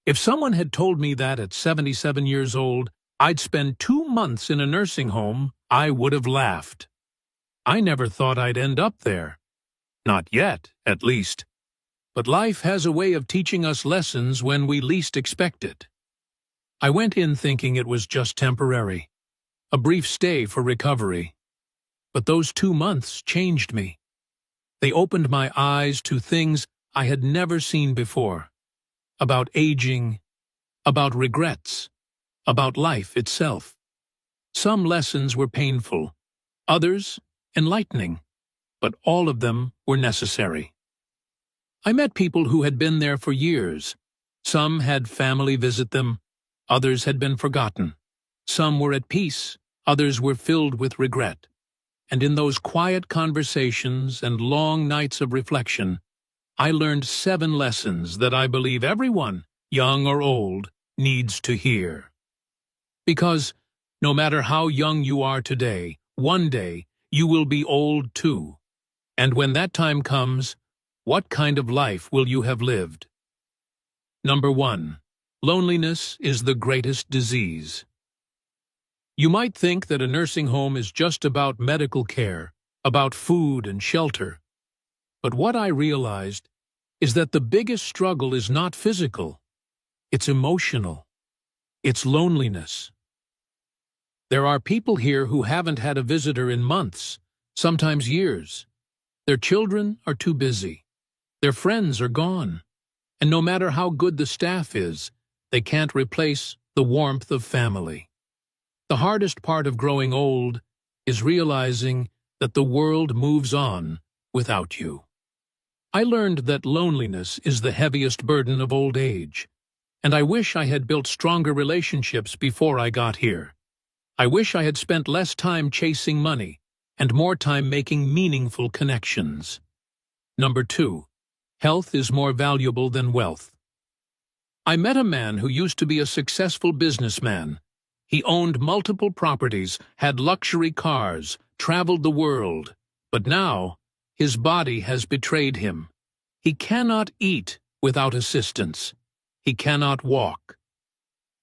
If someone had told me that at 77 years old, I'd spend 2 months in a nursing home, I would have laughed. I never thought I'd end up there. Not yet, at least. But life has a way of teaching us lessons when we least expect it. I went in thinking it was just temporary, a brief stay for recovery. But those 2 months changed me. They opened my eyes to things I had never seen before. About aging, about regrets, about life itself. Some lessons were painful, others enlightening, but all of them were necessary. I met people who had been there for years. Some had family visit them, others had been forgotten. Some were at peace, others were filled with regret. And in those quiet conversations and long nights of reflection, I learned 7 lessons that I believe everyone, young or old, needs to hear. Because no matter how young you are today, one day you will be old too. And when that time comes, what kind of life will you have lived? Number 1. Loneliness is the greatest disease. You might think that a nursing home is just about medical care, about food and shelter. But what I realized is that the biggest struggle is not physical, it's emotional. It's loneliness. There are people here who haven't had a visitor in months, sometimes years. Their children are too busy. Their friends are gone. And no matter how good the staff is, they can't replace the warmth of family. The hardest part of growing old is realizing that the world moves on without you. I learned that loneliness is the heaviest burden of old age, and I wish I had built stronger relationships before I got here. I wish I had spent less time chasing money and more time making meaningful connections. Number 2. Health is more valuable than wealth. I met a man who used to be a successful businessman. He owned multiple properties, had luxury cars, traveled the world, but now his body has betrayed him. He cannot eat without assistance. He cannot walk.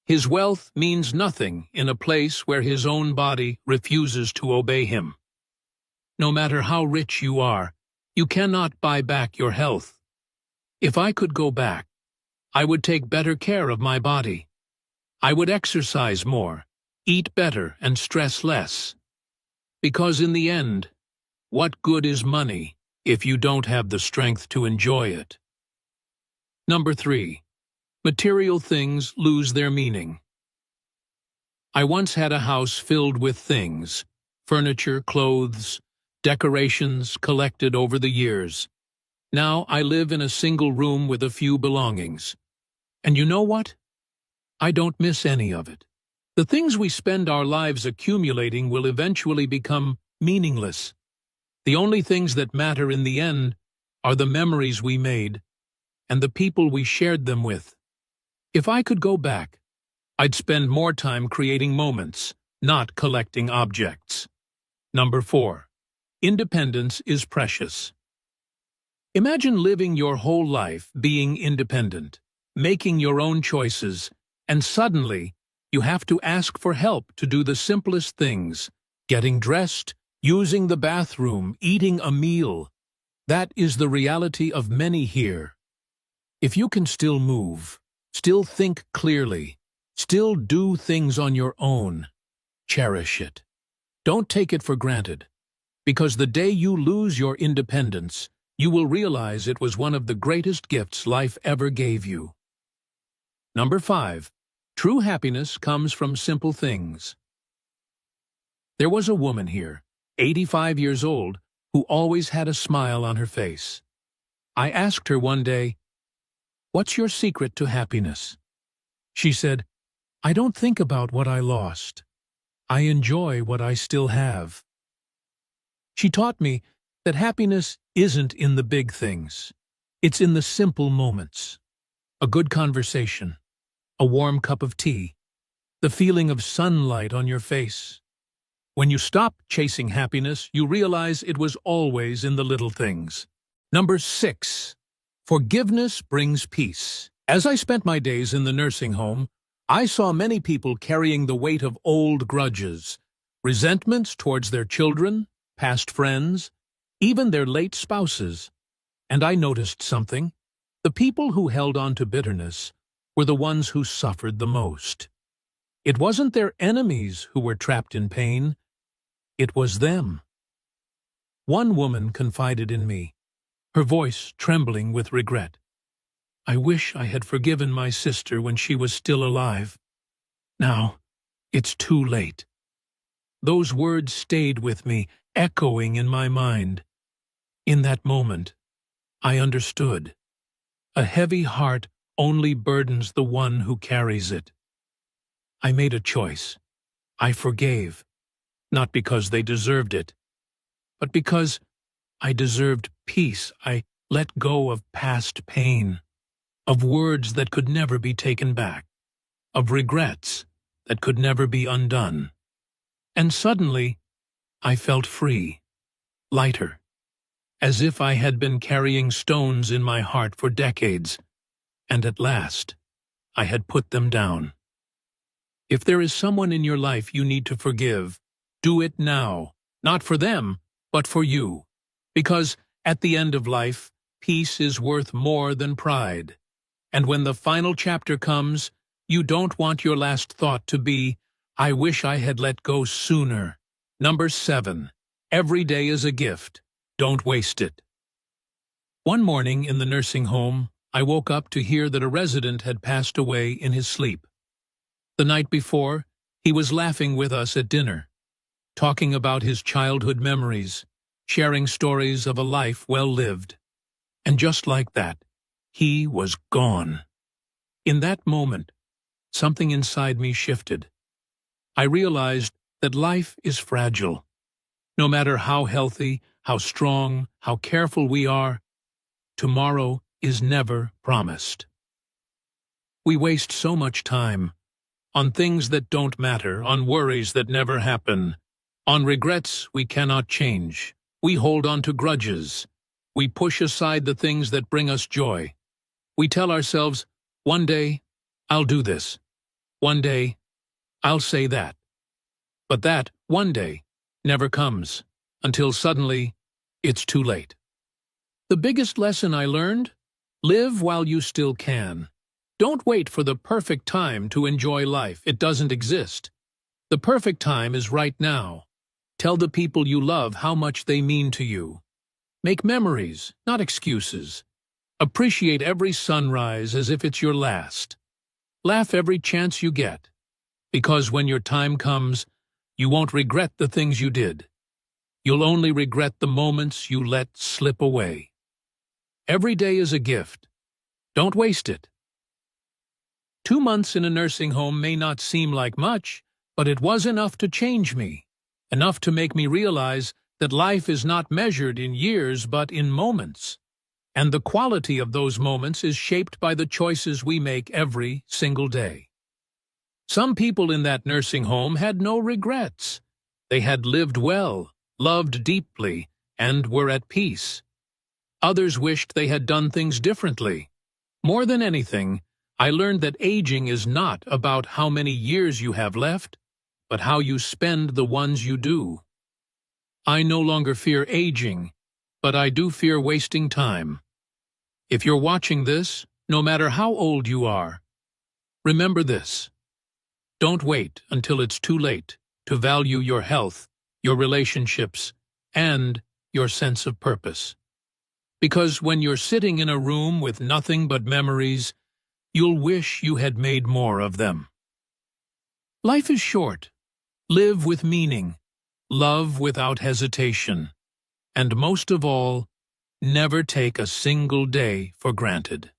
His wealth means nothing in a place where his own body refuses to obey him. No matter how rich you are, you cannot buy back your health. If I could go back, I would take better care of my body. I would exercise more, eat better, and stress less. Because in the end, what good is money if you don't have the strength to enjoy it? Number 3. Material things lose their meaning. I once had a house filled with things, furniture, clothes, decorations collected over the years. Now I live in a single room with a few belongings. And you know what? I don't miss any of it. The things we spend our lives accumulating will eventually become meaningless. The only things that matter in the end are the memories we made and the people we shared them with. If I could go back, I'd spend more time creating moments, not collecting objects. Number 4. Independence is precious. Imagine living your whole life being independent, making your own choices, and suddenly you have to ask for help to do the simplest things, getting dressed, using the bathroom, eating a meal. That is the reality of many here. If you can still move, still think clearly, still do things on your own, cherish it. Don't take it for granted, because the day you lose your independence, you will realize it was one of the greatest gifts life ever gave you. Number 5. True happiness comes from simple things. There was a woman here, 85 years old, who always had a smile on her face. I asked her one day, "What's your secret to happiness?" She said, "I don't think about what I lost. I enjoy what I still have." She taught me that happiness isn't in the big things. It's in the simple moments. A good conversation, a warm cup of tea, the feeling of sunlight on your face. When you stop chasing happiness, you realize it was always in the little things. Number 6. Forgiveness brings peace. As I spent my days in the nursing home, I saw many people carrying the weight of old grudges, resentments towards their children, past friends, even their late spouses. And I noticed something. The people who held on to bitterness were the ones who suffered the most. It wasn't their enemies who were trapped in pain. It was them. One woman confided in me, her voice trembling with regret. "I wish I had forgiven my sister when she was still alive. Now, it's too late." Those words stayed with me, echoing in my mind. In that moment, I understood. A heavy heart only burdens the one who carries it. I made a choice. I forgave, not because they deserved it, but because I deserved peace. I let go of past pain, of words that could never be taken back, of regrets that could never be undone. And suddenly, I felt free, lighter, as if I had been carrying stones in my heart for decades, and at last, I had put them down. If there is someone in your life you need to forgive, do it now, not for them, but for you. Because at the end of life, peace is worth more than pride. And when the final chapter comes, you don't want your last thought to be, "I wish I had let go sooner." Number 7. Every day is a gift. Don't waste it. One morning in the nursing home, I woke up to hear that a resident had passed away in his sleep. The night before, he was laughing with us at dinner, talking about his childhood memories, sharing stories of a life well lived. And just like that, he was gone. In that moment, something inside me shifted. I realized that life is fragile. No matter how healthy, how strong, how careful we are, tomorrow is never promised. We waste so much time on things that don't matter, on worries that never happen, on regrets we cannot change. We hold on to grudges. We push aside the things that bring us joy. We tell ourselves, "One day, I'll do this. One day, I'll say that." But that one day never comes, until suddenly it's too late. The biggest lesson I learned? Live while you still can. Don't wait for the perfect time to enjoy life. It doesn't exist. The perfect time is right now. Tell the people you love how much they mean to you. Make memories, not excuses. Appreciate every sunrise as if it's your last. Laugh every chance you get, because when your time comes, you won't regret the things you did. You'll only regret the moments you let slip away. Every day is a gift. Don't waste it. 2 months in a nursing home may not seem like much, but it was enough to change me, enough to make me realize that life is not measured in years but in moments, and the quality of those moments is shaped by the choices we make every single day. Some people in that nursing home had no regrets. They had lived well, loved deeply, and were at peace. Others wished they had done things differently. More than anything, I learned that aging is not about how many years you have left, but how you spend the ones you do. I no longer fear aging, but I do fear wasting time. If you're watching this, no matter how old you are, remember this. Don't wait until it's too late to value your health, your relationships, and your sense of purpose. Because when you're sitting in a room with nothing but memories, you'll wish you had made more of them. Life is short. Live with meaning. Love without hesitation. And most of all, never take a single day for granted.